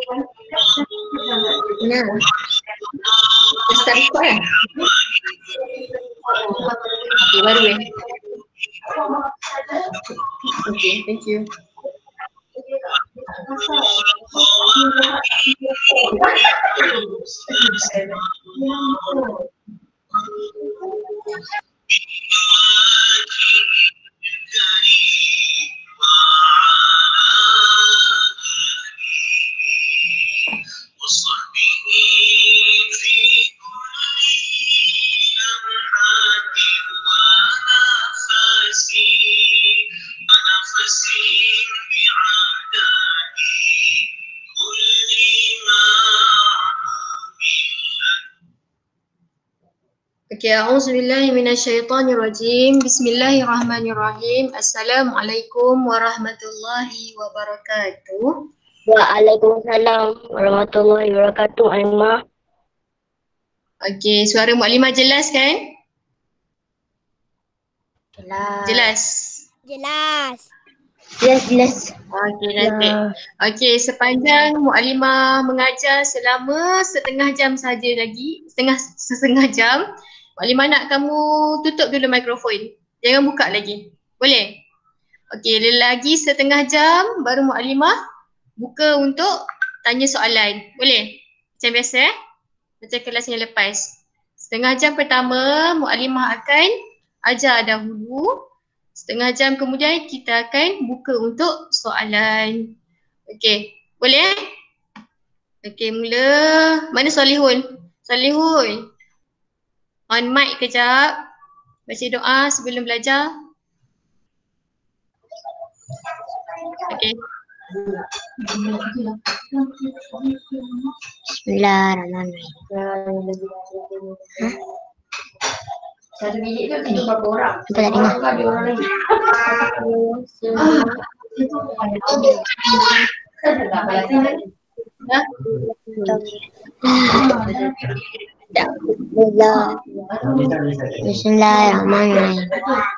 Nah, start record lah. Okay, baru Okay, thank you. Okay, a'udzubillahi minasyaitonirrajim. Bismillahirrahmanirrahim. Assalamualaikum warahmatullahi wabarakatuh. Waalaikumsalam warahmatullahi wabarakatuh, Aimah. Okay, suara Mukadimah jelas kan? Jelas. Jelas. Jelas. Okay, nanti. Okay, sepanjang Mukadimah mengajar selama setengah jam saja lagi, setengah jam, Mukadimah nak kamu tutup dulu mikrofon. Jangan buka lagi. Boleh? Okay, lagi setengah jam baru Mukadimah buka untuk tanya soalan. Boleh? Macam biasa macam kelas yang lepas. Setengah jam pertama Mukadimah akan ajar dahulu. Setengah jam kemudian kita akan buka untuk soalan. Okey, boleh? Okey, mula. Mana Solihun? Solihun. On mic kejap. Baca doa sebelum belajar. Okey. Bismillahirrahmanirrahim. Satu bilik tu kita berapa orang? Kita tak dengar. Bismillahirrahmanirrahim.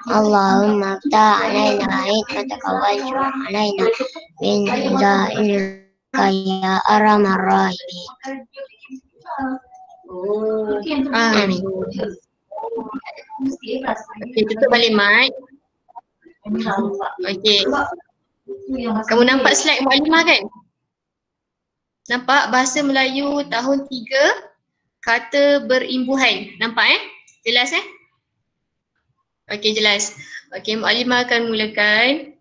Allahumma aftah alaina hikmataka waj'al alaina min za'inika ya arhamar rahimin. Amin. Okey, tutup balik mic. Okey. Kamu nampak slide Mukadimah kan? Nampak bahasa Melayu tahun 3 kata berimbuhan. Nampak Jelas Okey, jelas. Okey, Mukadimah akan mulakan.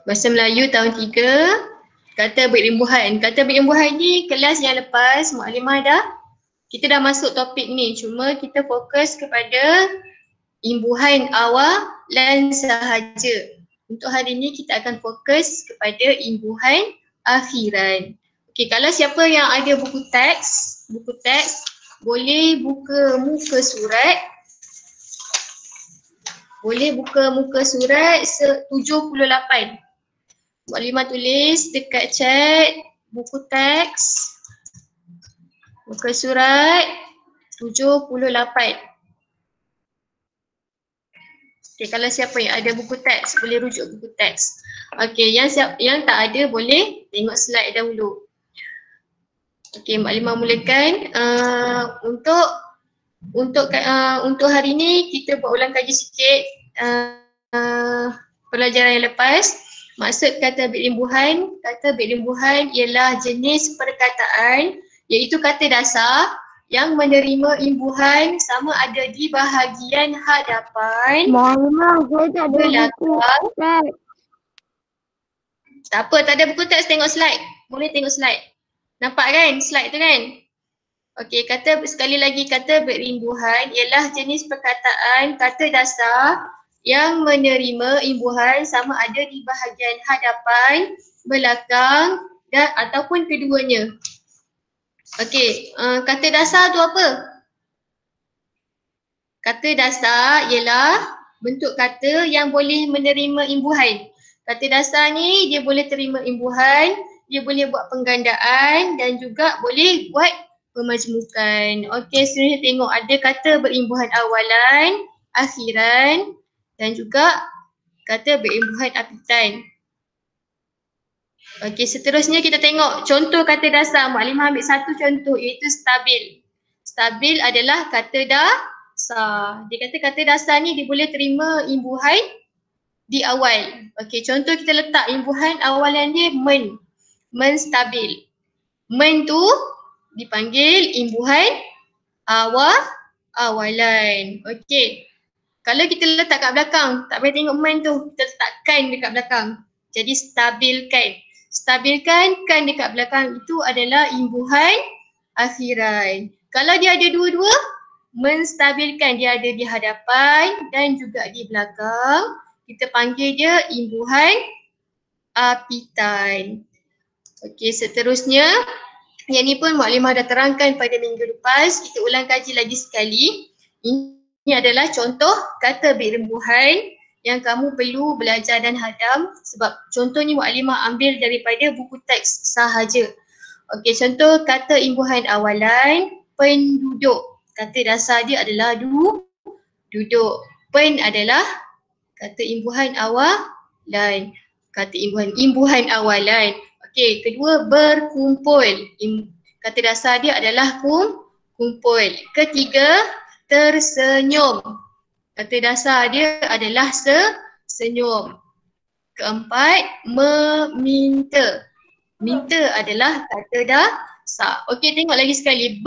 Bahasa Melayu tahun 3 kata berimbuhan. Kata berimbuhan ni kelas yang lepas Mukadimah kita dah masuk topik ni. Cuma kita fokus kepada imbuhan awalan sahaja. Untuk hari ni kita akan fokus kepada imbuhan akhiran. Okey, kalau siapa yang ada buku teks boleh buka muka surat. Boleh buka muka surat 78. Mukadimah tulis dekat chat buku teks muka surat 78. Okay, kalau siapa yang ada buku teks boleh rujuk buku teks. Okay, yang tak ada boleh tengok slide dahulu. Okay, Mukadimah mulakan. Untuk hari ni kita buat ulang kaji sikit pelajaran yang lepas. Maksud kata berimbuhan ialah jenis perkataan iaitu kata dasar yang menerima imbuhan sama ada di bahagian hadapan, belakang. Tak apa, tak ada buku teks, tengok slide. Boleh tengok slide. Nampak kan slide tu kan? Okey, sekali lagi kata berimbuhan ialah jenis perkataan kata dasar yang menerima imbuhan sama ada di bahagian hadapan, belakang dan ataupun keduanya. Okey, kata dasar tu apa? Kata dasar ialah bentuk kata yang boleh menerima imbuhan. Kata dasar ni dia boleh terima imbuhan, dia boleh buat penggandaan dan juga boleh buat pemajmukan. Okey, student tengok ada kata berimbuhan awalan, akhiran dan juga kata berimbuhan apitan. Okey, seterusnya kita tengok contoh kata dasar. Mukadimah ambil satu contoh iaitu stabil. Stabil adalah kata dasar. Dia kata kata dasar ni dia boleh terima imbuhan di awal. Okey, contoh kita letak imbuhan awalan dia men. Men stabil. Men tu dipanggil imbuhan awalan. Okey. Kalau kita letak kat belakang, tak payah tengok men tu. Kita letakkan dekat belakang. Jadi stabilkan. Stabilkan kan dekat belakang itu adalah imbuhan akhiran. Kalau dia ada dua-dua, menstabilkan dia ada di hadapan dan juga di belakang. Kita panggil dia imbuhan apitan. Okey, seterusnya. Yang ni pun Mukadimah dah terangkan pada minggu lepas. Kita ulang kaji lagi sekali. Ini adalah contoh kata berimbuhan yang kamu perlu belajar dan hadam sebab contoh ni Mukadimah ambil daripada buku teks sahaja. Okey, contoh kata imbuhan awalan, penduduk. Kata dasar dia adalah duduk. Pen adalah kata imbuhan awalan. Kata imbuhan awalan. Okey, kedua berkumpul. Kata dasar dia adalah kumpul. Ketiga, tersenyum. Kata dasar dia adalah senyum. Keempat, meminta. Minta adalah kata dasar. Okey, tengok lagi sekali.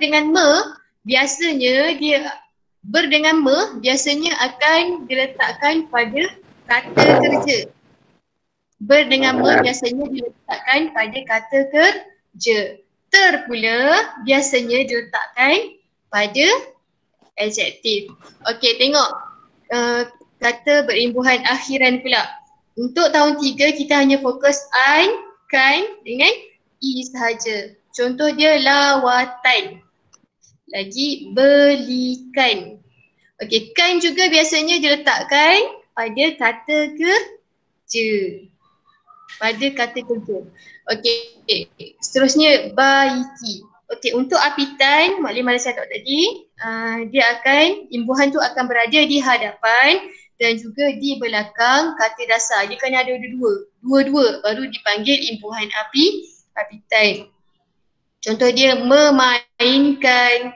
Dengan me, biasanya dia biasanya akan diletakkan pada kata kerja. Dengan me biasanya diletakkan pada kata kerja. Pula biasanya diletakkan pada adjektif. Okey, tengok kata berimbuhan akhiran pula. Untuk tahun 3 kita hanya fokus an, kan dengan i sahaja. Contoh dia lawatan. Lagi belikan. Okey, kan juga biasanya diletakkan pada kata kerja. Okey, seterusnya baiki. Okey, untuk apitan, Mukadimah dah cakap tadi, imbuhan tu akan berada di hadapan dan juga di belakang kata dasar. Dia kena ada dua-dua baru dipanggil imbuhan apitan. Contoh dia memainkan,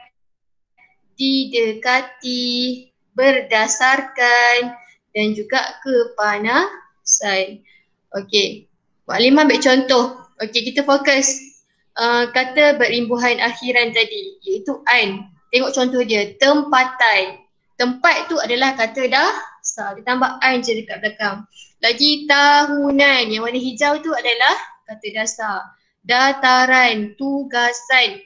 didekati, berdasarkan dan juga kepanasan. Okey, Mukadimah ambil contoh. Okey, kita fokus kata berimbuhan akhiran tadi iaitu an. Tengok contoh dia, tempatan. Tempat tu adalah kata dasar. Dia tambah an je dekat belakang. Lagi tahunan, yang warna hijau tu adalah kata dasar. Dataran, tugasan,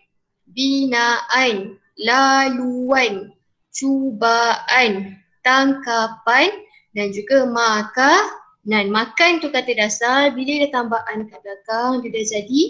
binaan, laluan, cubaan, tangkapan dan juga makanan. Makan tu kata dasar, bila dia tambah an kat belakang, dia dah jadi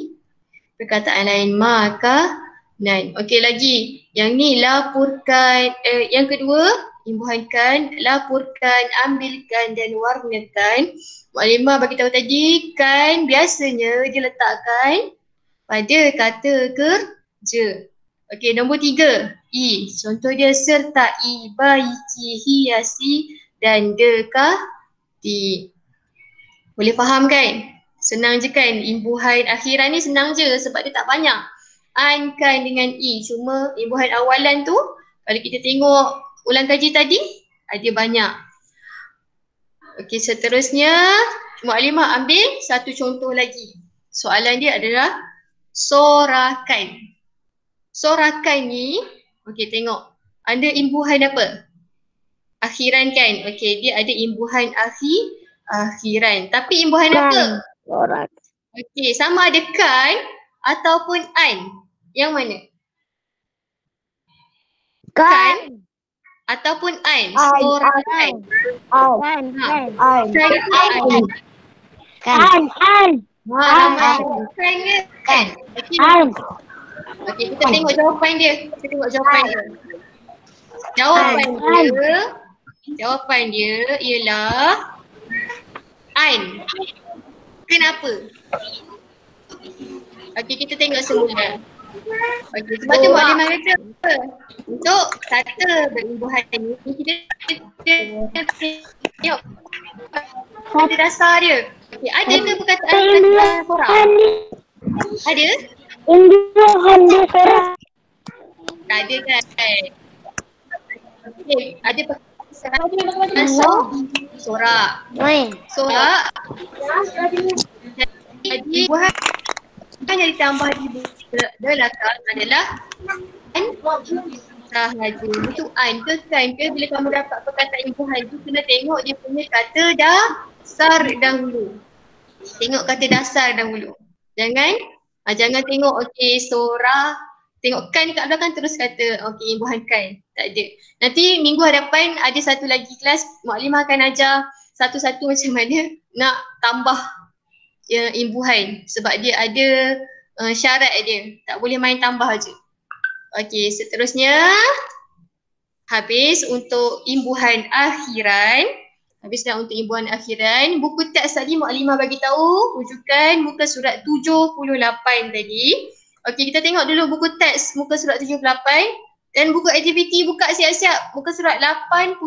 perkataan lain, makanan. Okey, lagi yang ni lapurkan, yang kedua imbuhankan, lapurkan, ambilkan dan warnakan. Mukadimah bagi tahu tadi, kan biasanya diletakkan pada kata kerja. Okey, nombor 3, i. Contoh dia sertai, baiki, hiasi dan dekati. Boleh faham kan? Senang je kan? Imbuhan akhiran ni senang je sebab dia tak banyak. An, kan dengan i. Cuma imbuhan awalan tu, kalau kita tengok ulang kaji tadi, ada banyak. Okey, seterusnya Mukadimah ambil satu contoh lagi. Soalan dia adalah sorakan. Sorakan ni, okey tengok. Ada imbuhan apa? Akhiran kan? Okey, dia ada imbuhan akhiran. Tapi imbuhan apa? Sorak. Okey, sama ada kan ataupun an. Yang mana? Kan ataupun an. Sorakan. Kan. Okey, kita tengok jawapan dia. Jawapan dia ialah an. Kenapa? Okey, kita tengok semula. Okey, sebab tu Mukadimah kata untuk kata berimbuhan ni kita tengok kata dasar dia. Okay, ada ke perkataan kata korang? Ada? Imbuhan di surat. Tak ada kan? Okay, ada perkataan sorak. Sorak. Jadi buah yang ditambah di belakang adalah an sahaja. Itu an ke kan ke bila kamu dapat perkataan imbuhan tu kena tengok dia punya kata dasar dahulu. Tengok kata dasar dahulu. Jangan tengok okey sorak, tengok kan kat belakang terus kata okey imbuhan kan. Tak ada. Nanti minggu hadapan ada satu lagi kelas Mukadimah akan ajar satu-satu macam mana nak tambah imbuhan sebab dia ada syarat dia. Tak boleh main tambah je. Okey, seterusnya habis untuk imbuhan akhiran. Habis dah untuk imbuhan akhiran. Buku teks tadi Mukadimah bagi tahu rujukan muka surat 78 tadi. Okey, kita tengok dulu buku teks muka surat 78 dan buku aktiviti buka siap-siap muka surat 89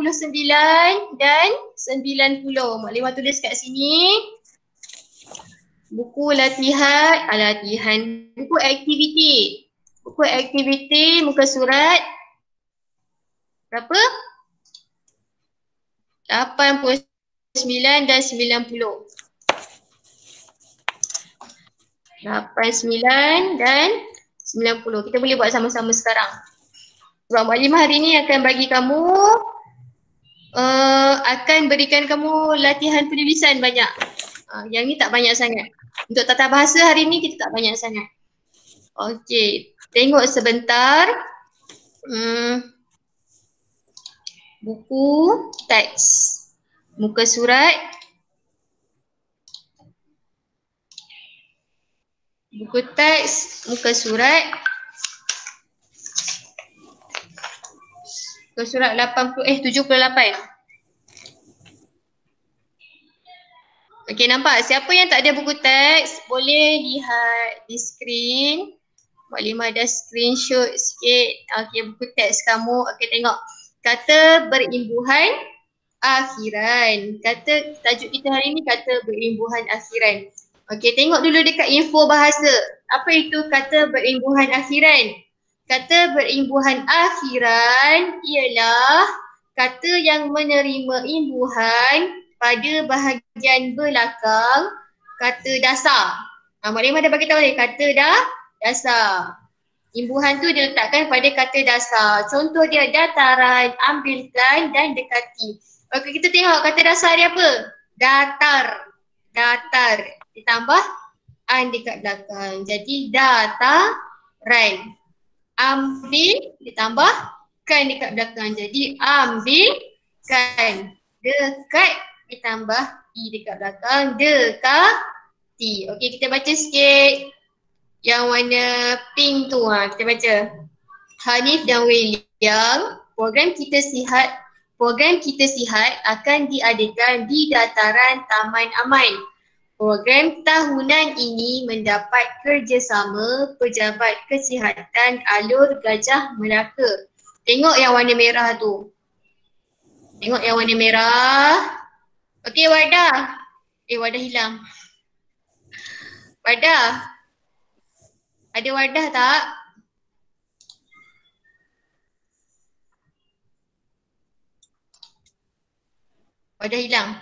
dan 90. Mukadimah tulis kat sini. Buku latihan, buku aktiviti. Buku aktiviti muka surat berapa? 89 dan 90. 89 dan 90. Kita boleh buat sama-sama sekarang. Sebab Mukadimah hari ni akan bagi kamu akan berikan kamu latihan penulisan banyak. Yang ni tak banyak sangat. Untuk tata bahasa hari ni kita tak banyak sangat. Okey, tengok sebentar. Buku teks muka surat. Buku teks muka surat. Muka surat 78. Okey, nampak? Siapa yang tak ada buku teks boleh lihat di skrin. Mukadimah ada screenshot sikit. Okey, buku teks kamu. Okey, tengok. Kata berimbuhan akhiran. Kata tajuk kita hari ni kata berimbuhan akhiran. Okey, tengok dulu dekat info bahasa. Apa itu kata berimbuhan akhiran? Kata berimbuhan akhiran ialah kata yang menerima imbuhan pada bahagian belakang kata dasar. Mukadimah dah bagi tahu ni kata dasar. Imbuhan tu diletakkan pada kata dasar. Contoh dia dataran, ambilkan dan dekati. Okey, kita tengok kata dasar dia apa? Datar. Ditambah an dekat belakang. Jadi dataran. Ambil ditambah kan dekat belakang. Jadi ambilkan. Dekat ditambah i dekat belakang. Dekati. Okey, kita baca sikit. Yang warna pink tu, kita baca. Hanif dan William, program kita sihat akan diadakan di dataran Taman Aman. Program tahunan ini mendapat kerjasama Pejabat Kesihatan Alur Gajah Melaka. Tengok yang warna merah tu. Tengok yang warna merah. Okey, Wardah. Wardah hilang. Wardah. Ada Wardah tak? Wardah hilang.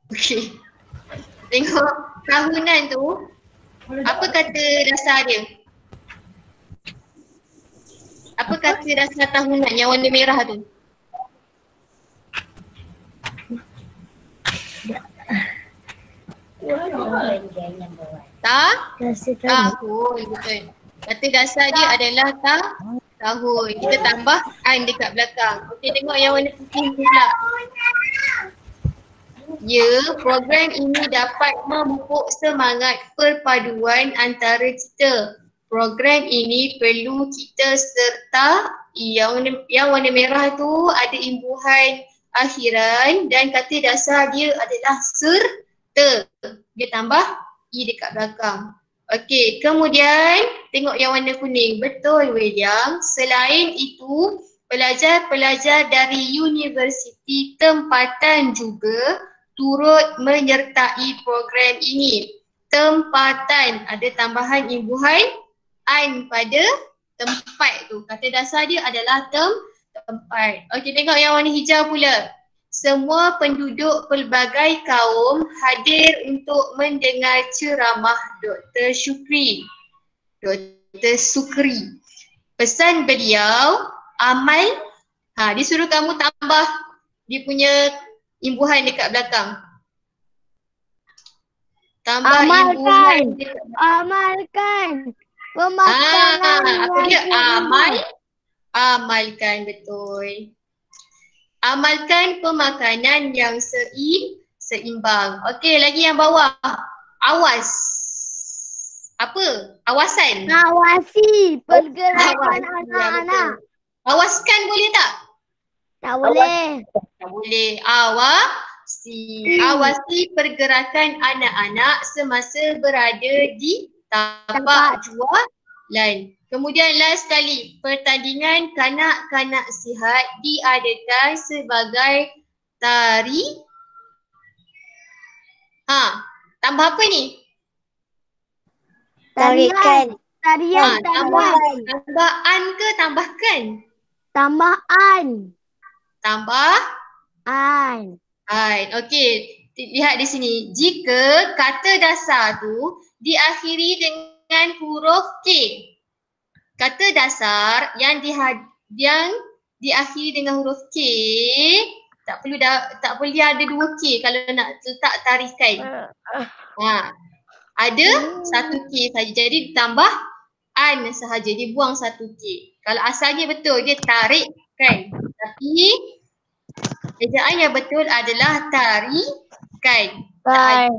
Okey. Tengok tahunan tu. Apa kata dasar dia? Apa kata dasar tahunan yang warna merah tu? Tahun, betul. Kata dasar dia adalah tahun. Kita tambah an dekat belakang. Okey, tengok yang warna putih pula. Ya, program ini dapat memupuk semangat perpaduan antara kita. Program ini perlu kita serta yang warna merah tu ada imbuhan akhiran dan kata dasar dia adalah serta. Dia tambah i dekat belakang. Okey, kemudian tengok yang warna kuning. Betul, William. Selain itu, pelajar-pelajar dari universiti tempatan juga turut menyertai program ini. Tempatan, ada tambahan imbuhan an pada tempat tu. Kata dasar dia adalah tempat. Okey, tengok yang warna hijau pula. Semua penduduk pelbagai kaum hadir untuk mendengar ceramah Dr. Syukri. Dr. Sukri. Pesan beliau, amal, dia suruh kamu tambah dia punya imbuhan dekat belakang. Tambah imbuhan dekat belakang. Amalkan. Pemakanan apa dia? Amalkan, betul. Amalkan pemakanan yang seimbang. Okey, lagi yang bawah. Awas. Apa? Awasan. Awasi pergerakan anak-anak. Awaskan boleh tak? Tak boleh. Tak boleh. Awasi pergerakan anak-anak semasa berada di tapak jualan. Kemudian last sekali, pertandingan kanak-kanak sihat diadakan sebagai tambah apa ni? Tarian. Tambahan ke tambahkan? Tambahan. Tambahan. Okey, lihat di sini. Jika kata dasar tu diakhiri dengan huruf K. Kata dasar yang diakhiri dengan huruf K tak perlu ada dua K kalau nak letak tarikan. Ada satu K saja. Jadi ditambah an sahaja. Dibuang satu K. Kalau asalnya betul dia tarikkan. Tapi ejaan yang betul adalah tarikan.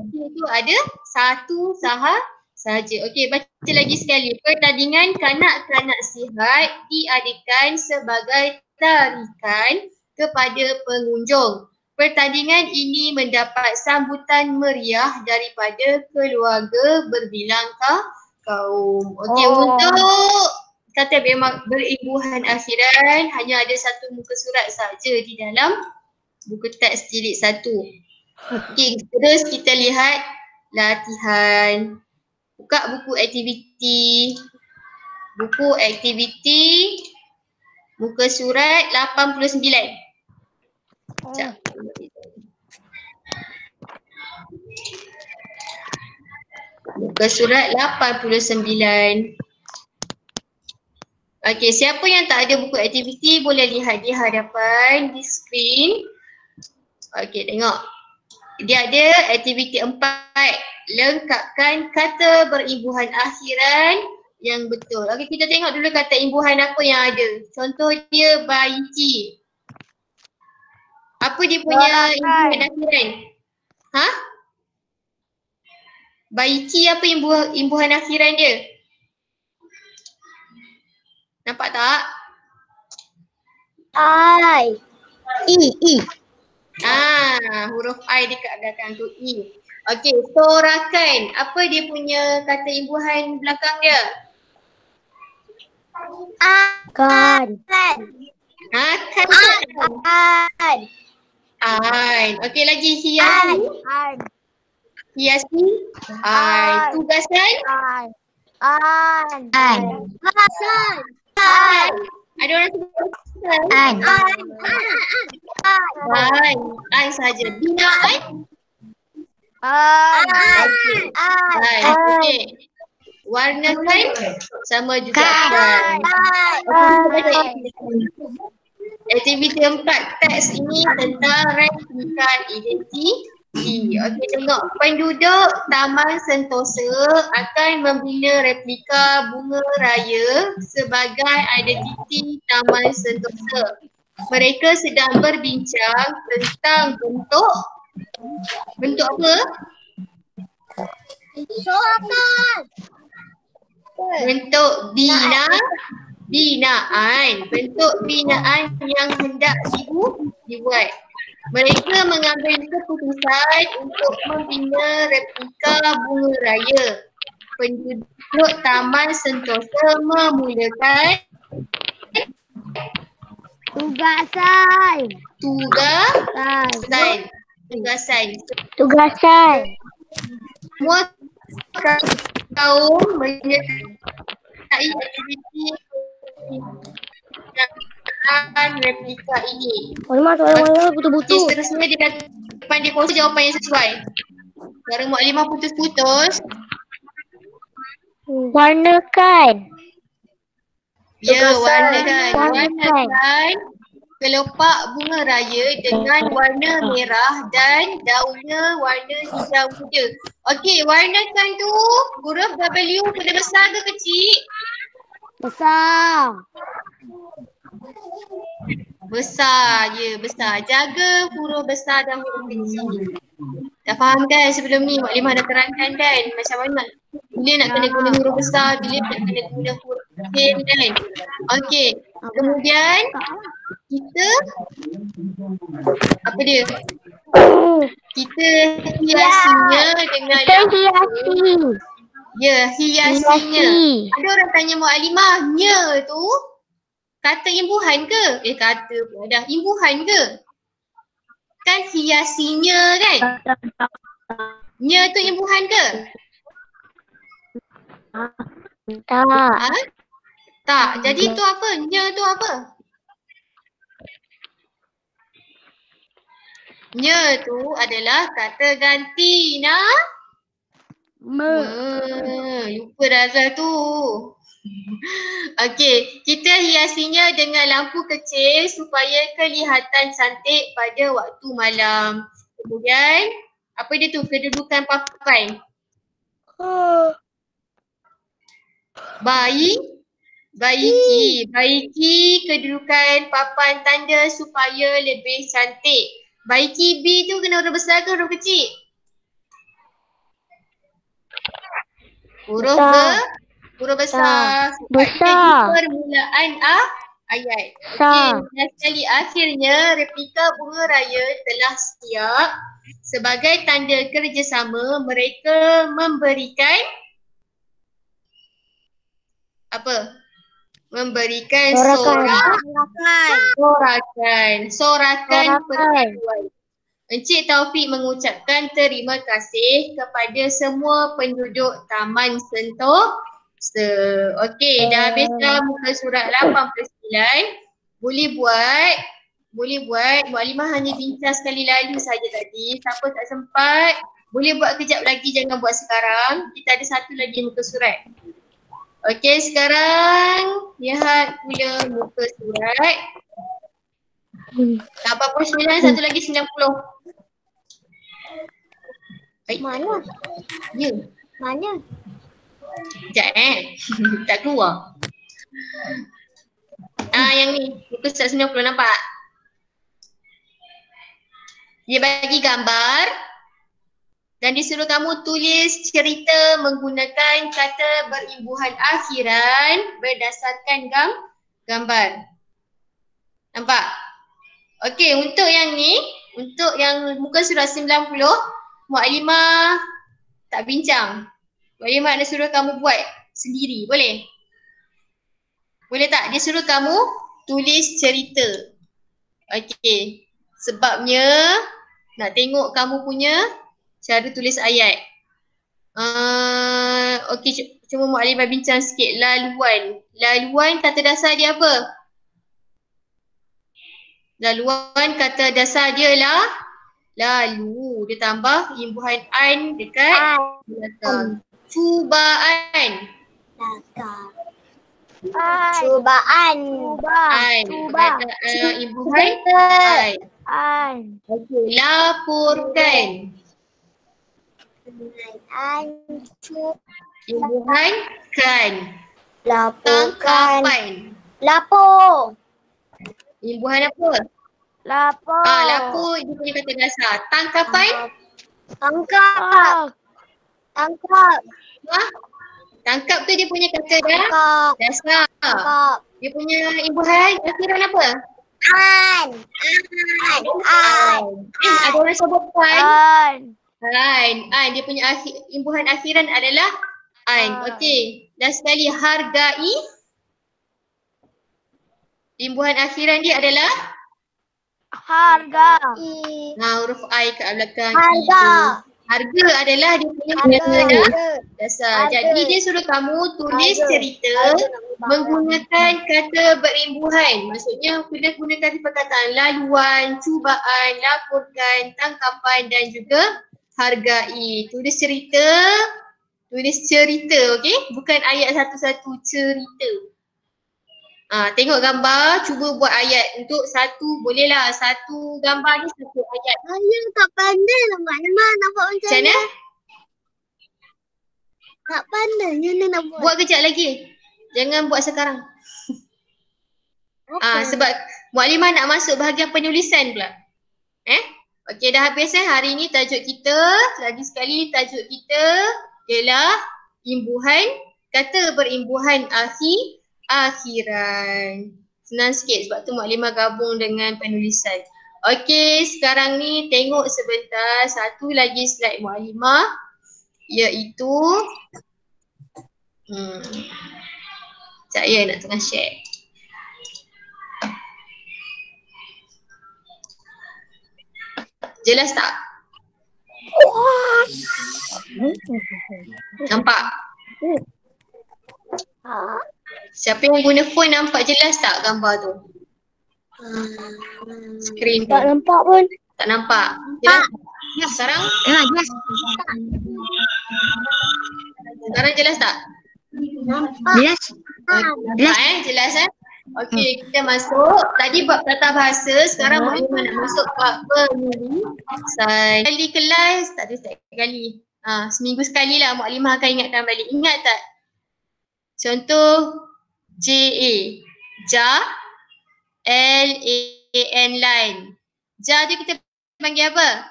Itu ada satu sahaja. Okey, baca lagi sekali. Pertandingan kanak-kanak sihat diadakan sebagai tarikan kepada pengunjung. Pertandingan ini mendapat sambutan meriah daripada keluarga berbilang kaum. Okey, untuk kata berimbuhan akhiran hanya ada satu muka surat saja di dalam buku teks jilid 1. Okey, terus kita lihat latihan. Buka buku aktiviti. Muka surat 89. Sekejap. Muka surat 89. Okey, siapa yang tak ada buku aktiviti boleh lihat di hadapan di skrin. Okey, tengok. Dia ada aktiviti 4. Lengkapkan kata berimbuhan akhiran yang betul. Okey, kita tengok dulu kata imbuhan apa yang ada. Contoh dia baiki. Apa dia punya imbuhan akhiran? Baiki apa imbuhan akhiran dia? Nampak tak? I. Huruf I dekat belakang tu I. Okey, sorakan. Apa dia punya kata imbuhan belakang dia? Akan. Okey, lagi hiasi. Hiasi. Tugasan. Ada orang tugasan? Saja. Binaan. Okey. Warnakan sama juga. Aktiviti 4 teks ini tentang replika identiti. Okey, tengok. Penduduk Taman Sentosa akan membina replika bunga raya sebagai identiti Taman Sentosa. Mereka sedang berbincang tentang bentuk apa? Bentuk binaan. Bentuk binaan yang hendak dibuat. Mereka mengambil keputusan untuk membina replika bunga raya. Penduduk Taman Sentosa memulakan tugasan. Tugasan. Tugasan. Semua kaum menyertai aktiviti penggunaan replika ini. Walamak, Okey, betul-betul. seterusnya dia pandai kongsi jawapan yang sesuai. Suara Mukadimah putus-putus. Warnakan. Ya, Warnakan. warnakan kelopak bunga raya dengan warna merah dan daunnya warna hijau muda. Okey, warnakan tu huruf W pada besar ke kecil? Besar. Besar, ya besar. Jaga huruf besar dan huruf kecil. Dah faham kan sebelum ni Maklimah dah terangkan kan macam mana bila nak kena guna huruf besar, bila nak kena guna huruf kecil kan. Okey, kemudian kita apa dia? Kita hiasinya dengan Hiasi. ya, hiasinya. Ada orang tanya Mukadimah, nya tu kata imbuhan ke? Kata pula dah imbuhan ke? Kan hiasinya kan? Nya tu imbuhan ke? Tak. Ha? Tak. Jadi tu apa? Nya tu apa? Nya tu adalah kata ganti. Lupa dah Azal tu. Okey, kita hiasinya dengan lampu kecil supaya kelihatan cantik pada waktu malam. Kemudian, apa dia tu? Kedudukan papan. Baiki kedudukan papan tanda supaya lebih cantik. Baiki B tu kena huruf besar ke huruf kecil? Huruf huruf besar. Besar. Jadi permulaan ayat. Besar. Okey, dan sekali akhirnya replika bunga raya telah siap. Sebagai tanda kerjasama, mereka memberikan apa? Memberikan sorakan persetujuan. Encik Taufik mengucapkan terima kasih kepada semua penduduk Taman Sentosa. Okey, dah habis dah muka surat 89. Boleh buat. Mukadimah hanya bincang sekali lalu saja tadi. Siapa tak sempat, boleh buat kejap lagi, jangan buat sekarang. Kita ada satu lagi muka surat. Okey, sekarang lihat pula muka surat 89, satu lagi 90. Mana? Ya. Mana? Sekejap tak keluar. Yang ni, muka surat 90 nampak? Dia bagi gambar dan disuruh kamu tulis cerita menggunakan kata berimbuhan akhiran berdasarkan gambar. Nampak? Okey, untuk yang ni, untuk yang muka surat 90, Mukadimah tak bincang. Mukadimah nak suruh kamu buat sendiri, boleh? Boleh tak? Dia suruh kamu tulis cerita. Okey, sebabnya nak tengok kamu punya cara tulis ayat. Okey, cuma Mukadimah bincang sikit. Laluan kata dasar dia apa? Laluan kata dasar dia lalu. Dia tambah imbuhan an dekat belakang. Cubaan. Cubaan. Imbuhan an. Okey, laporkan. Imbuhan kan. Laporkan. Tangkapan. Lapor. Imbuhan apa? Lapor. Lapor dia punya kata dasar. Tangkapan? Tangkap. Tangkap tu dia punya kata dasar. Tangkap. Dia punya imbuhan akhiran apa? An. Ada orang sebut kan? An. Dia punya imbuhan akhiran adalah an. Okey. Dan sekali hargai. Imbuhan akhiran dia adalah Harga. Huruf I kat belakang. Harga. Harga adalah dia punya dasar. Jadi dia suruh kamu tulis cerita menggunakan kata berimbuhan. Maksudnya kita gunakan perkataan laluan, cubaan, laporkan, tangkapan dan juga hargai. Tulis cerita, okey? Bukan ayat satu-satu, cerita. Tengok gambar, cuba buat ayat untuk satu, bolehlah satu gambar ni satu ayat. Saya tak pandai lah Mak nak buat macam Macam mana? Tak pandai nak buat. Buat kejap lagi. Jangan buat sekarang. Sebab Mukadimah nak masuk bahagian penulisan pula. Okey, dah habis hari ni tajuk kita. Lagi sekali tajuk kita ialah imbuhan, kata berimbuhan akhiran. Senang sikit sebab tu Mukadimah gabung dengan penulisan. Okey, sekarang ni tengok sebentar satu lagi slide Mukadimah iaitu saya nak tengah share. Jelas tak? Nampak? Siapa yang guna phone nampak jelas tak gambar tu? Skrin tu. Tak nampak pun. Tak nampak? Jelas? Sekarang? Jelas. Sekarang jelas tak? Jelas. Jelas Okey, kita masuk. Tadi bab tata bahasa, sekarang Mukadimah nak masuk bab penulisan. Kali kelas, tak ada setiap kali. Seminggu sekali lah Mukadimah akan ingatkan balik. Ingat tak? Contoh JA. Ja. LAN line. Ja tu kita panggil apa?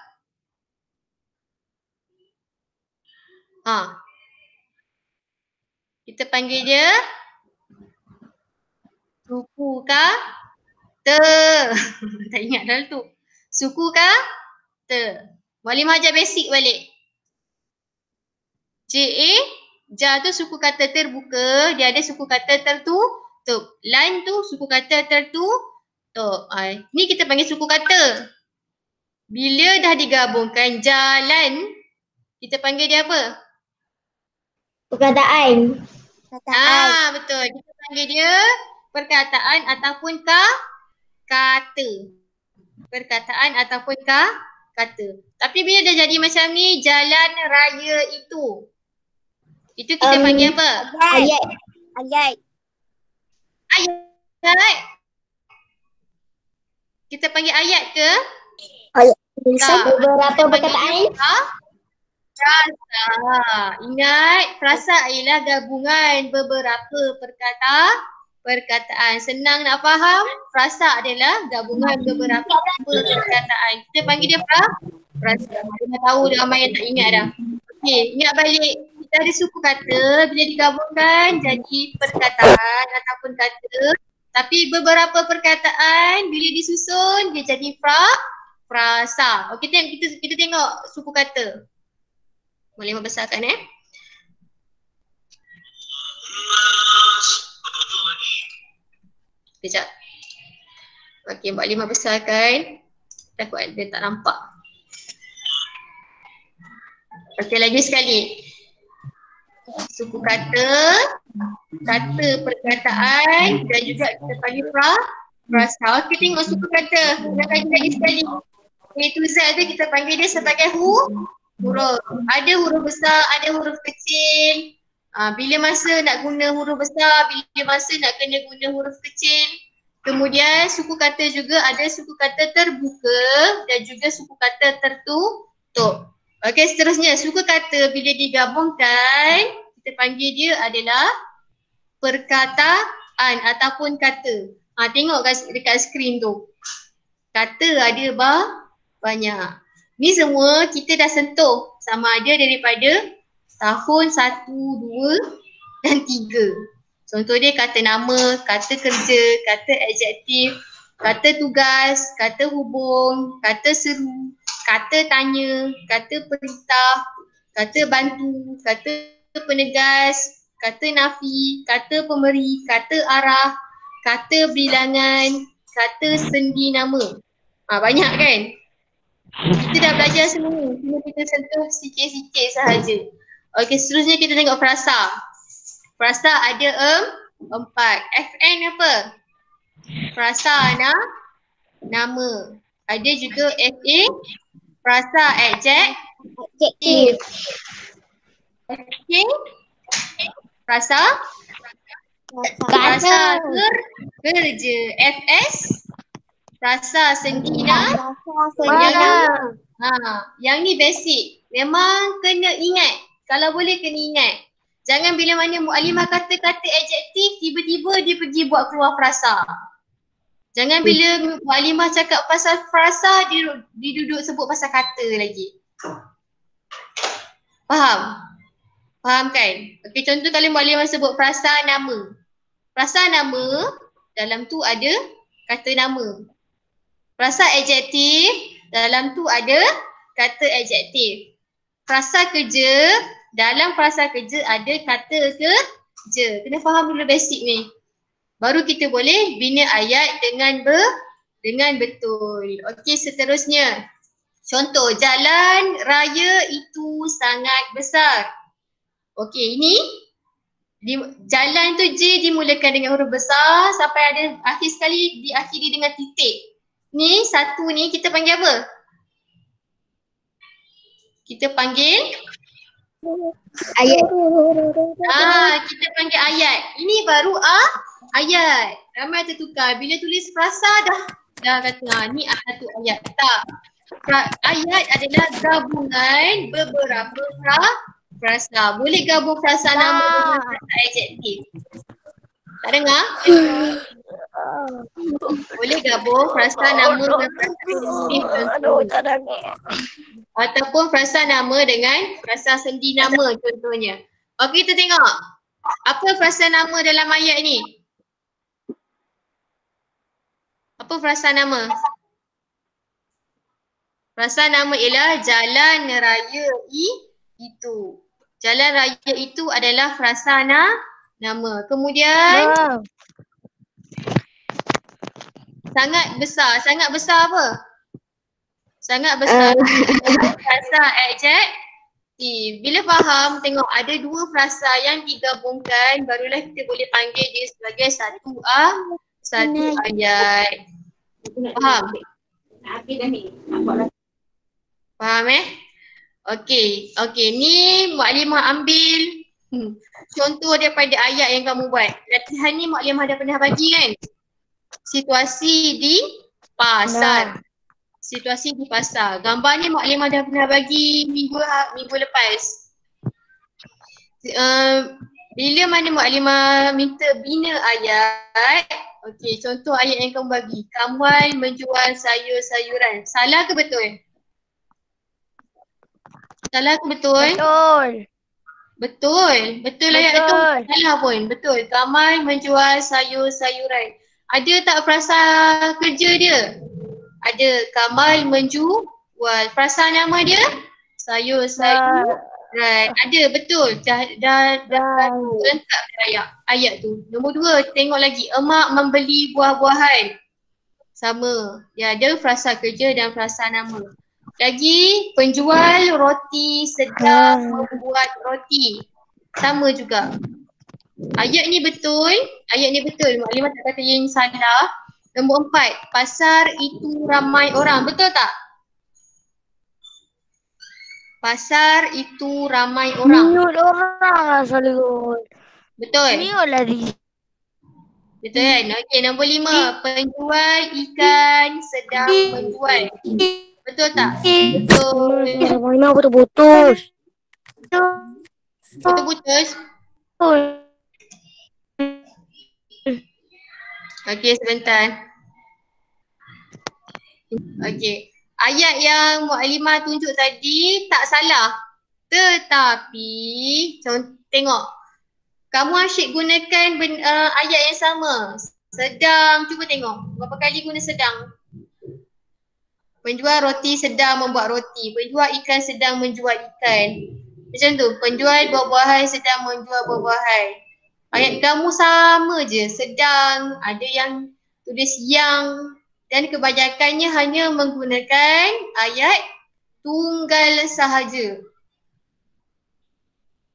Kita panggil dia suku kata. Tak ingat dah tu. Suku kata. Mukadimah ajar basic balik. JA, ja tu suku kata terbuka, dia ada suku kata tertutup. Line tu suku kata tertutup. Ni kita panggil suku kata. Bila dah digabungkan jalan, kita panggil dia apa? Perkataan. Betul. Kita panggil dia perkataan ataupun kata. Perkataan ataupun kata. Tapi bila dah jadi macam ni, jalan raya itu kita panggil apa? Ayat. Kita panggil ayat ke? Ayat. Beberapa perkataan. Frasa. Ingat, frasa ialah gabungan beberapa perkataan. Senang nak faham, frasa adalah gabungan beberapa perkataan. Kita panggil dia frasa. Kita tahu ramai yang tak ingat dah. Okey, ingat balik. Kita ada suku kata, bila digabungkan jadi perkataan ataupun kata. Tapi beberapa perkataan bila disusun dia jadi frasa. Okey, kita tengok suku kata. Boleh membesarkan Sekejap. Okey, Mukadimah besarkan. Takut dia tak nampak. Okey, lagi sekali. Suku kata, kata perkataan dan juga kita panggil frasa. Okey, tengok suku kata. Kita kaji lagi sekali. A to Z tu kita panggil dia sebagai huruf. Ada huruf besar, ada huruf kecil. Bila masa nak guna huruf besar, bila masa nak kena guna huruf kecil. Kemudian suku kata juga ada suku kata terbuka dan juga suku kata tertutup. Okey, seterusnya suku kata bila digabungkan kita panggil dia adalah perkataan ataupun kata. Tengok dekat skrin tu. Kata ada banyak. Ni semua kita dah sentuh sama ada daripada tahun 1, 2 dan 3. Contoh dia kata nama, kata kerja, kata adjektif, kata tugas, kata hubung, kata seru, kata tanya, kata perintah, kata bantu, kata penegas, kata nafi, kata pemberi, kata arah, kata bilangan, kata sendi nama. Banyak kan? Kita dah belajar semua ni. Cuma kita sentuh sikit-sikit sahaja. Okey, seterusnya kita tengok frasa. Frasa ada 4. FN apa? Frasa nama. Ada juga FA, frasa adjektif. FK, frasa kerja. FS, frasa sendina. Yang ni basic. Memang kena ingat. Kalau boleh kena ingat. Jangan bila mana Mu'alimah kata-kata adjektif, tiba-tiba dia pergi buat keluar frasa. Jangan bila Mu'alimah cakap pasal frasa, dia duduk sebut pasal kata lagi. Faham? Faham kan? Okey, contoh kalau Mu'alimah sebut frasa nama. Frasa nama, dalam tu ada kata nama. Frasa adjektif, dalam tu ada kata adjektif. Frasa kerja, dalam frasa kerja ada kata kerja. Kena faham dulu basic ni. Baru kita boleh bina ayat dengan betul. Okey, seterusnya. Contoh, jalan raya itu sangat besar. Okey, ini jalan tu J dimulakan dengan huruf besar sampai ada akhir sekali diakhiri dengan titik. Ni satu ni kita panggil apa? Kita panggil ayat. Kita panggil ayat. Ini baru ayat. Ramai tertukar. Bila tulis frasa dah kata ni satu ayat. Tak. Ayat adalah gabungan beberapa frasa. Boleh gabung frasa nama dengan frasa adjektif. Tak dengar? Boleh gabung frasa nama dengan frasa adjektif. Ataupun frasa nama dengan frasa sendi nama contohnya. Okey, kita tengok. Apa frasa nama dalam ayat ni? Apa frasa nama? Frasa nama ialah jalan raya itu. Jalan raya itu adalah frasa nama. Kemudian sangat besar. Sangat besar apa? Sangat besar. Frasa adjektif. Bila faham, tengok ada dua frasa yang digabungkan, barulah kita boleh panggil dia sebagai satu ayat. Faham? Faham Okey, ni Mu'alimah ambil contoh daripada ayat yang kamu buat. Latihan ni Mu'alimah dah pernah bagi kan? Situasi di pasar. Situasi di pasar. Gambar ni Mu'alimah dah pernah bagi minggu lepas. Bila mana Mu'alimah minta bina ayat, okey, contoh ayat yang kamu bagi. Kamal menjual sayur-sayuran. Salah ke betul? Salah ke betul? Betul ayat itu. Salah pun. Betul. Kamal menjual sayur-sayuran. Ada tak frasa kerja dia? Ada. Kamal menjual. Frasa nama dia? Sayur-sayuran. Ada, betul. Dah lengkap ayat tu. Nombor 2, tengok lagi. Emak membeli buah-buahan. Sama. Dia ada frasa kerja dan frasa nama. Lagi, penjual roti sedang membuat roti. Sama juga. Ayat ni betul. Mu'alimah tak kata yang salah. Nombor 4, pasar itu ramai orang. Betul tak? Pasar itu ramai orang. Minut orang selalu. Betul? Minut lagi. Betul kan? Okey, nombor 5, penjual ikan sedang menjual. Betul tak? Betul. Mana putus-putus. Putus-putus? Okey, sebentar. Okey. Ayat yang Mu'alimah tunjuk tadi tak salah. Tetapi, tengok. Kamu asyik gunakan ayat yang sama. Sedang, cuba tengok. Berapa kali guna sedang? Penjual roti sedang membuat roti. Penjual ikan sedang menjual ikan. Macam tu. Penjual buah-buahan sedang menjual buah-buahan. Ayat kamu sama je. Sedang, ada yang tulis yang, dan kebanyakannya hanya menggunakan ayat tunggal sahaja.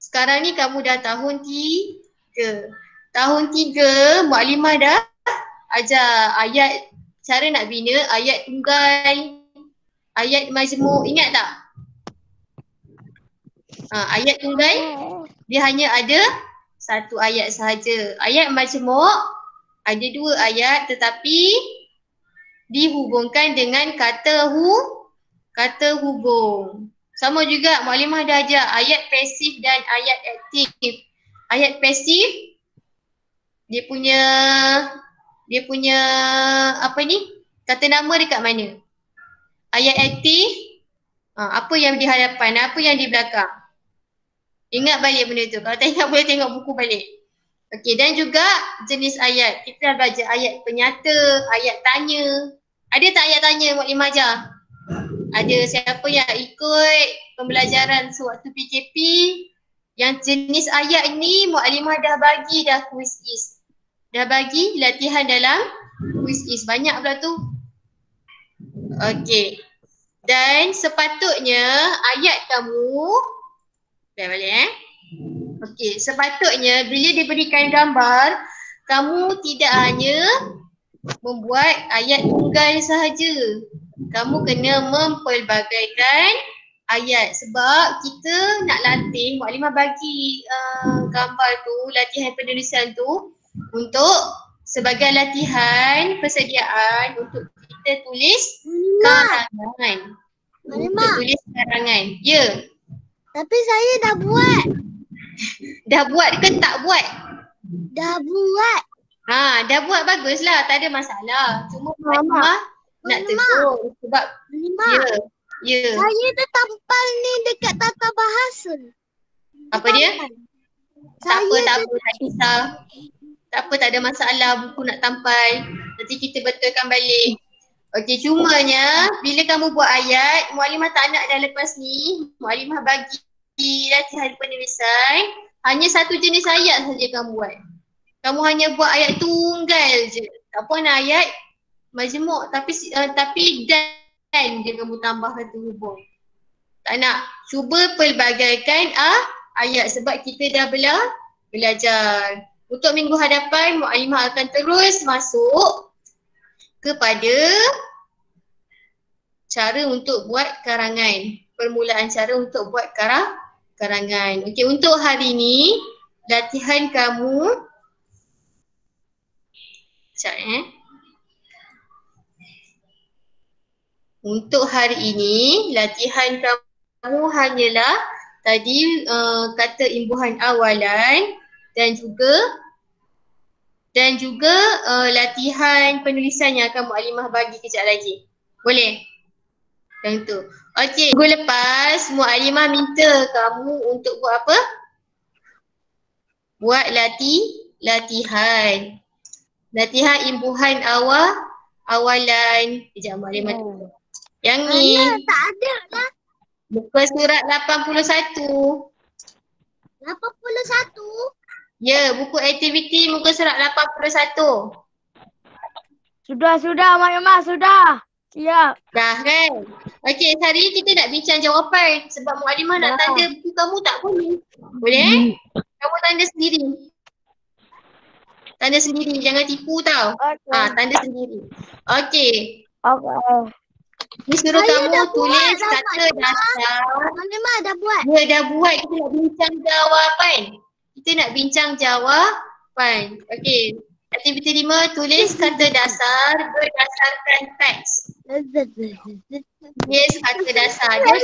Sekarang ni kamu dah tahun 3. Tahun 3, Mukadimah dah ajar ayat, cara nak bina ayat tunggal, ayat majmuk, ingat tak? Ayat tunggal dia hanya ada satu ayat sahaja. Ayat majmuk ada 2 ayat tetapi dihubungkan dengan kata hubung. Sama juga Mukadimah dah ajar ayat pasif dan ayat aktif. Ayat pasif dia punya apa ni? Kata nama dekat mana? Ayat aktif apa yang di hadapan, apa yang di belakang. Ingat balik benda tu. Kalau tak ingat boleh tengok buku balik. Okey, dan juga jenis ayat. Kita dah belajar ayat penyata, ayat tanya. Ada tak ayat tanya Mukadimah ajar? Ada. Siapa yang ikut pembelajaran sewaktu PKP, yang jenis ayat ni Mukadimah dah bagi dah quiz is. Dah bagi latihan dalam quiz is. Banyak pula tu. Okey. Dan sepatutnya ayat kamu balik Okey, sepatutnya bila diberikan gambar, kamu tidak hanya membuat ayat tunggal sahaja. Kamu kena mempelbagaikan ayat sebab kita nak latih, Mukadimah bagi gambar tu, latihan penulisan tu untuk sebagai latihan persediaan untuk kita tulis karangan. Untuk tulis karangan. Ya. Tapi saya dah buat. Dah buat ke tak buat? Dah buat. Dah buat baguslah, tak ada masalah. Cuma Mukadimah nak tegur sebab ya. Saya dah tampal ni dekat tata bahasa. Apa dia? Tak apa, tak kisah. Tak apa, tak ada masalah buku nak tampal. Nanti kita betulkan balik. Okey, cumanya bila kamu buat ayat, Mukadimah tak nak dah lepas ni, Mukadimah bagi latihan penulisan, hanya satu jenis ayat saja kamu buat. Kamu hanya buat ayat tunggal je. Tak apa nak ayat majmuk tapi dan je kamu tambah kata hubung. Tak nak. Cuba pelbagaikan ayat sebab kita dah belajar. Untuk minggu hadapan, Mukadimah akan terus masuk kepada cara untuk buat karangan. Permulaan cara untuk buat karangan. Okey, untuk hari ni latihan kamu Untuk hari ini latihan kamu hanyalah tadi kata imbuhan awalan dan juga latihan penulisan yang akan Mukadimah bagi kejap lagi. Boleh? Yang tu. Okey, minggu lepas Mukadimah minta kamu untuk buat apa? Buat latihan. Latihan imbuhan awalan. Kejap Mukadimah tu. Yang ni. Tak ada lah. Muka surat 81. 81? Ya, buku aktiviti muka surat 81. Sudah, Mukadimah, sudah. Siap. Dah kan? Okey, hari ni kita nak bincang jawapan sebab Mukadimah nak tanda buku kamu tak boleh. Boleh? Kamu tanda sendiri. Tanda sendiri, jangan tipu tau. Okay. Tanda sendiri. Okey. Okay. Ni suruh kamu tulis kata dasar. Mukadimah dah buat. Dia dah buat, kita nak bincang jawapan. Okey. Aktiviti 5, tulis kata dasar berdasarkan teks. Tulis kata dasar. Dia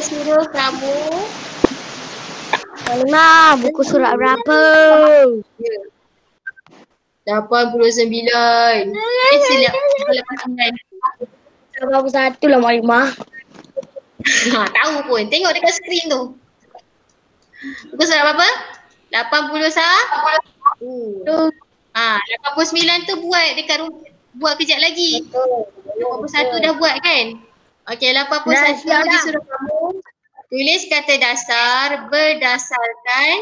suruh kamu. Mukadimah, buku surat berapa? 89. Silap 89. 81 lah Mukadimah. Tahu pun. Tengok dekat skrin tu. Buku surat berapa? 81. 89 tu buat kejap lagi. 81 dah buat kan? Okey, 81 dia suruh kamu tulis kata dasar berdasarkan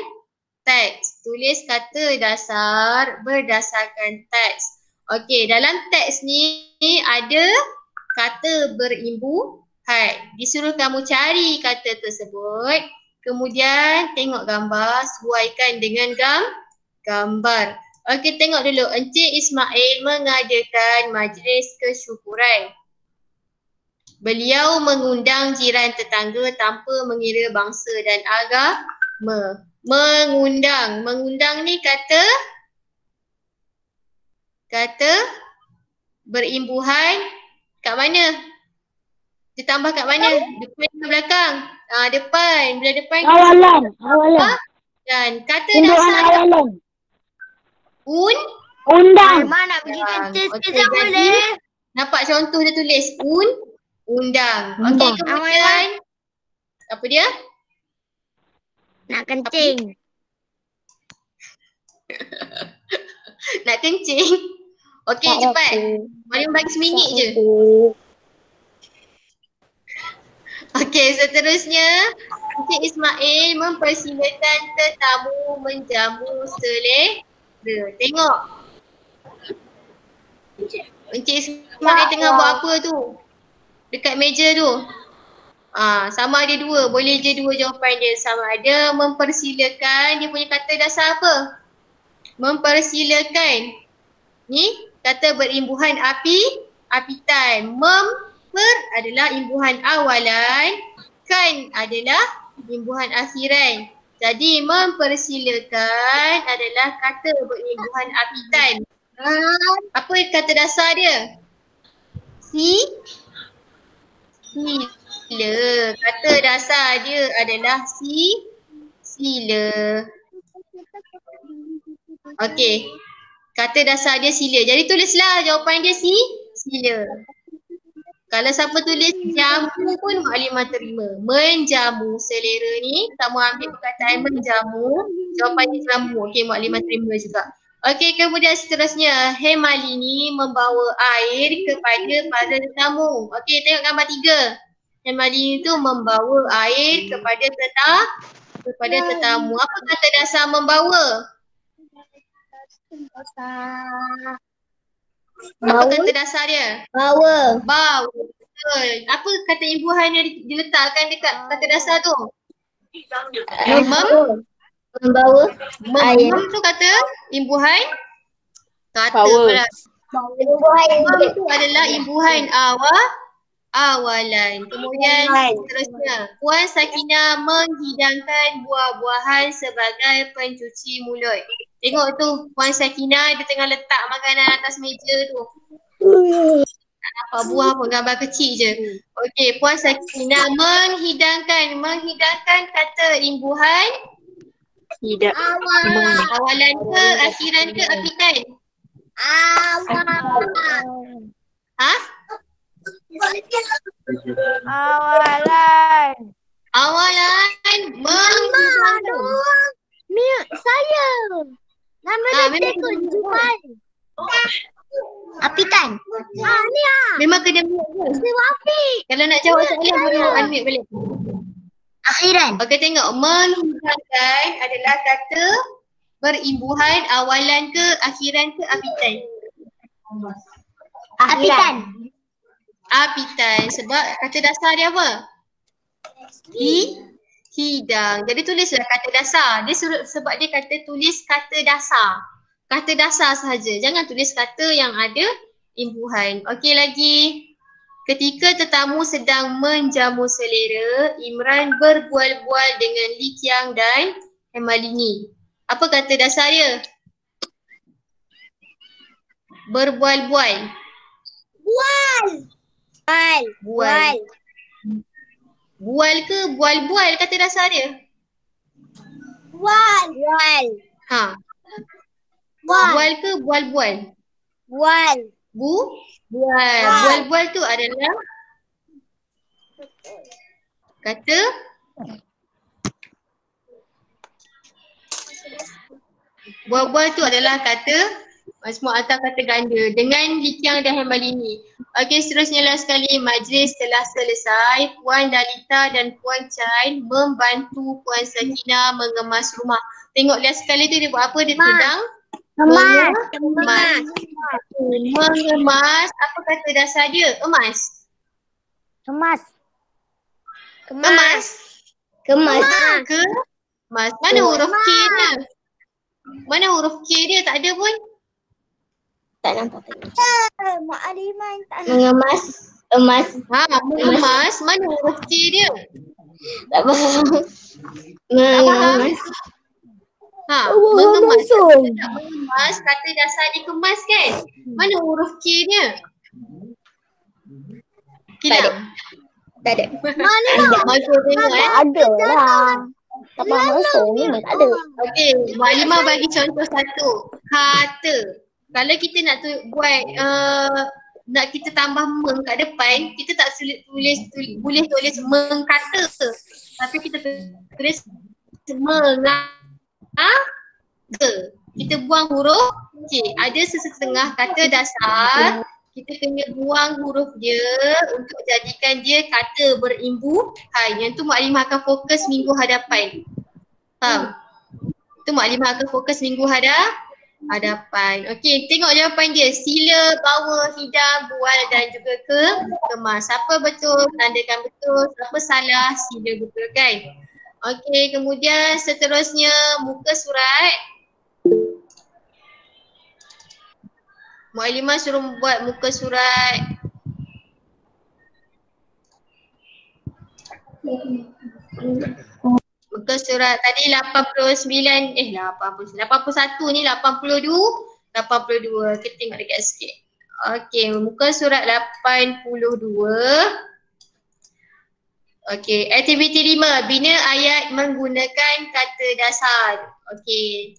teks. Tulis kata dasar berdasarkan teks. Okey, dalam teks ni ada kata berimbuhan. Disuruh kamu cari kata tersebut. Kemudian tengok gambar, sesuaikan dengan gambar. Okey, tengok dulu. Encik Ismail mengadakan majlis kesyukuran. Beliau mengundang jiran tetangga tanpa mengira bangsa dan agama. Mengundang ni kata berimbuhan kat mana? Ditambah kat mana? Depan ke belakang? Depan. Bila depan Awalan. dan kata Imbuhan dasar awalan. Undang. Mak nak pergi kertas sekejap boleh? Nampak contoh dia tulis undang. Okey, kemudian apa dia? Nak kencing. Nak kencing. Okey, cepat. Mariam bagi seminit je. Okey, seterusnya Encik Ismail mempersilakan tetamu menjamu selera. Tengok. Encik Ismail tengah buat apa tu? Dekat meja tu. Sama ada dua. Boleh je dua jawapan dia. Sama ada mempersilakan. Dia punya kata dasar apa? Mempersilakan. Ni kata berimbuhan apitan. Memper adalah imbuhan awalan. Kan adalah imbuhan akhiran. Jadi mempersilakan adalah kata berimbuhan apitan. Apa kata dasar dia? Sila. Kata dasar dia adalah sila. Okey. Kata dasar dia sila. Jadi tulislah jawapan dia sila. Kalau siapa tulis jamu pun maklimah terima. Menjamu selera ni, kamu ambil perkataan menjamu, jawapan dia jamu. Okey, maklimah terima juga. Okey, kemudian seterusnya, Hemalini membawa air kepada para tetamu. Okey, tengok gambar 3. Hemalini tu membawa air kepada tetamu. Apa kata dasar membawa? Apa kata dasar dia? Bawa. Betul. Apa kata imbuhan yang diletakkan dekat kata dasar tu? Membawa. Mem tu kata imbuhan kata pula. Imbuhan itu adalah imbuhan awalan. Kemudian seterusnya, Puan Sakinah menghidangkan buah-buahan sebagai pencuci mulut. Tengok tu Puan Sakinah dia tengah letak makanan atas meja tu. Tak nampak buah pun, gambar kecil je. Okey, Puan Sakinah menghidangkan kata imbuhan awalan ke akhiran ke apitan? Awalan menghidangkan. Saya. Nama dia Juman. Apitan. Ni Memang kena mute ke? Kalau nak jawab soalan baru unmute balik. akhiran. Okey, tengok. Menghidangkan adalah kata berimbuhan awalan ke akhiran ke apitan? Apitan. Sebab kata dasar dia apa? Hidang. Jadi tulislah kata dasar. Dia sebab dia kata tulis kata dasar. Kata dasar sahaja. Jangan tulis kata yang ada imbuhan. Okey lagi. Ketika tetamu sedang menjamu selera, Imran berbual-bual dengan Li Qiang dan Hemalini. Apa kata dasar dia? Berbual-bual. Bual ke bual-bual kata dasar dia? Bual ke bual-bual? Bual. Bual-bual tu adalah kata bual-bual tu adalah kata semua atau kata ganda dengan Li Qiang dan Hemalini. Okey, seterusnya lah sekali majlis telah selesai. Puan Dalita dan Puan Chan membantu Puan Sakinah mengemas rumah. Tengok lihat sekali tu dia buat apa? Dia Kemas. Mengemas. Mengemas. Apa kata dasar dia? Emas. Kemas. Kemas. Kemas. Kemas. Mana huruf K dia? Mana huruf K dia? Tak ada pun. Tak nampak. Mak Aliman tak Mengemas emas. Mengemas. Mana huruf K dia? Tak faham. Tak faham? Mengemas. Tak mengemas. Kata dasar dia kemas kan? Mana huruf K dia? Hilang. Tak ada. Okey, tengok Ada lah. Tak faham langsung memang tak ada. Okey, Mak Halimah bagi contoh satu. Kata. Kalau kita nak buat nak kita tambah meng kat depan, kita tak boleh tulis mengkata. Tapi kita tulis mengaga. Kita buang huruf K. Ada sesetengah kata dasar, kita kena buang huruf dia untuk jadikan dia kata berimbuhan. Yang tu Mak Halimah akan fokus minggu hadapan. Faham? Tu Mak Halimah akan fokus minggu hadapan. Okey, tengok jawapan dia. Sila, bawa, hidang, bual dan juga kemas. Siapa betul, tandakan betul. Siapa salah, sila betulkan. Okey, kemudian seterusnya muka surat. Mak Halimah suruh buat muka surat. Muka surat tadi 81 ni 82. Kita tengok dekat sikit. Okey, muka surat 82. Okey, aktiviti 5. Bina ayat menggunakan kata dasar. Okey.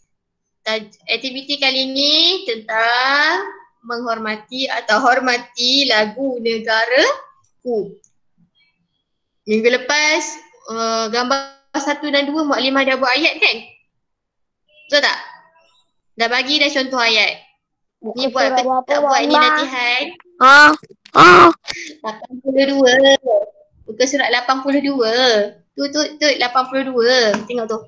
Aktiviti kali ini tentang menghormati atau hormati lagu negaraku. Minggu lepas gambar 1 dan 2 Mak Halimah dah buat ayat kan? Betul tak? Dah bagi dah contoh ayat. Ni buat ke tak buat ni latihan. 82. Muka surat 82. Tu 82. Tengok tu.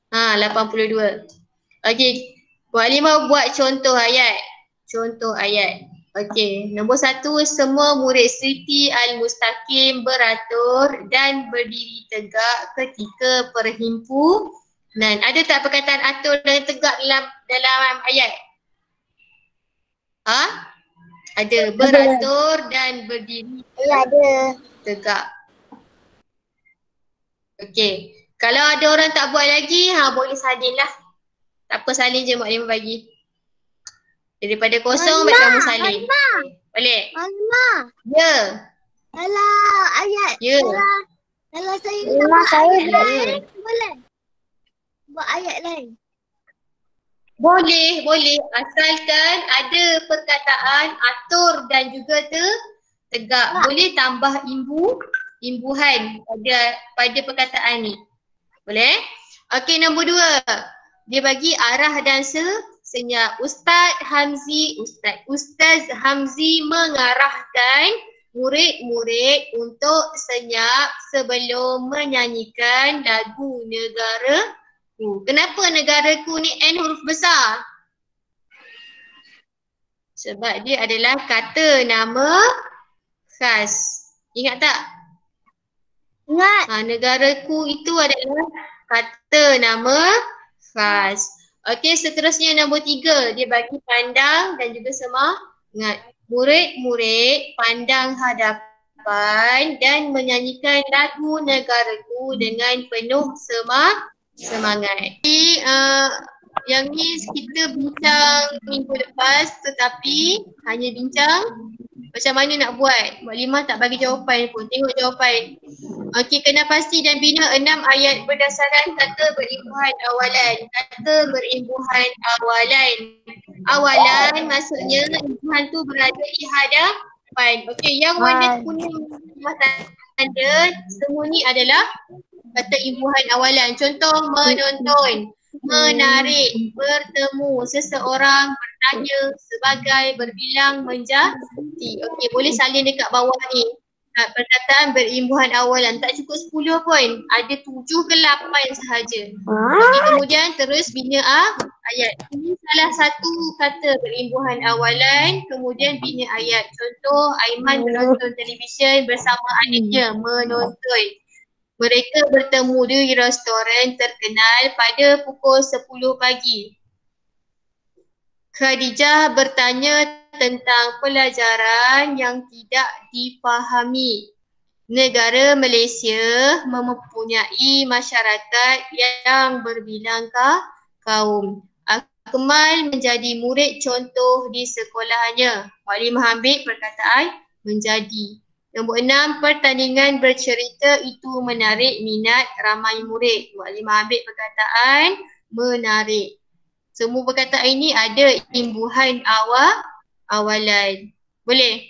82. Okey. Mak Halimah buat contoh ayat. Okey, nombor 1, semua murid Siti Al-Mustaqim beratur dan berdiri tegak ketika perhimpunan. Ada tak perkataan atur dan tegak dalam ayat? Ada, beratur dan berdiri tegak. Okey, kalau ada orang tak buat lagi, boleh salin lah. Tak apa, salin je Mak Halimah bagi. Daripada kosong, baik kamu salin. Boleh? Halimah. Ya. Kalau ayat. Ya. Kalau saya nak buat ayat lain, boleh? Buat ayat lain. Boleh. Asalkan ada perkataan atur dan juga tegak. Boleh tambah imbuhan pada perkataan ni. Boleh? Okey, nombor 2. Dia bagi arah dan senyap. Ustaz Hamzi mengarahkan murid-murid untuk senyap sebelum menyanyikan lagu negaraku. Kenapa negaraku ni N huruf besar? Sebab dia adalah kata nama khas. Ingat tak? Ingat. Negaraku itu adalah kata nama khas. Okey, seterusnya nombor 3. Dia bagi pandang dan juga semangat. Murid-murid pandang hadapan dan menyanyikan lagu negaraku dengan penuh semangat. Jadi, yang ni kita bincang minggu lepas tetapi hanya bincang macam mana nak buat. Mak Halimah tak bagi jawapan pun. Tengok jawapan. Okey, kena pasti dan bina 6 ayat berdasarkan kata berimbuhan awalan. Awalan maksudnya imbuhan tu berada di hadapan. Okey, yang warna kuning tanda semua ni adalah kata imbuhan awalan. Contoh menonton, menarik, bertemu, seseorang, bertanya, sebagai, berbilang, menjadi. Okey, boleh salin dekat bawah ni. perkataan berimbuhan awalan. Tak cukup 10 pun. Ada 7 ke 8 sahaja. Okay, kemudian terus bina ayat. Ini salah satu kata berimbuhan awalan. Kemudian bina ayat. Contoh, Aiman menonton televisyen bersama adiknya. Menonton. Mereka bertemu di restoran terkenal pada pukul 10 pagi. Khadijah bertanya tentang pelajaran yang tidak difahami. Negara Malaysia mempunyai masyarakat yang berbilang kaum. Akmal menjadi murid contoh di sekolahannya. Maklimah ambil perkataan menjadi. Nombor 6, pertandingan bercerita itu menarik minat ramai murid. Maklimah ambil perkataan menarik. Semua perkataan ini ada imbuhan awalan. Boleh?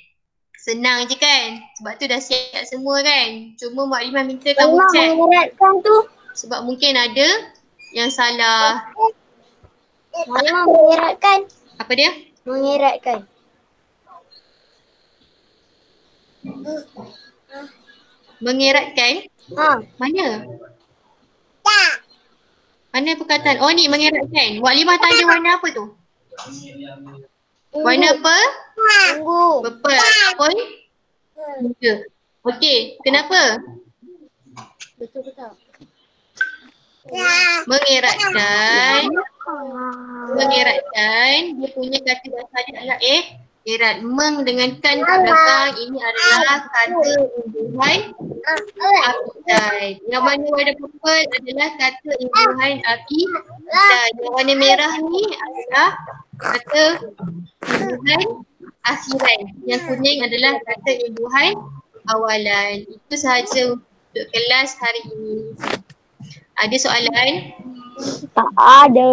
Senang je kan? Sebab tu dah siap semua kan? Cuma Maklimah minta kamu check. Mengeratkan tu. Sebab mungkin ada yang salah. Maklimah mengeratkan. Apa dia? Mengeratkan. Mengeratkan? Mana? Mana perkataan? Oh ni mengeratkan. Maklimah tanya warna apa tu? Warna apa? Tunggu. Purple ataupun muda. Okey, kenapa? Betul. Mengeratkan dia punya kata dasar dia adalah erat. Meng dengan kan kat belakang ini adalah kata imbuhan apitai. Yang mana warna purple adalah kata imbuhan apitai. Yang warna merah ni adalah kata imbuhan akhiran. Yang kuning adalah kata imbuhan awalan. Itu sahaja untuk kelas hari ini. Ada soalan? Tak ada.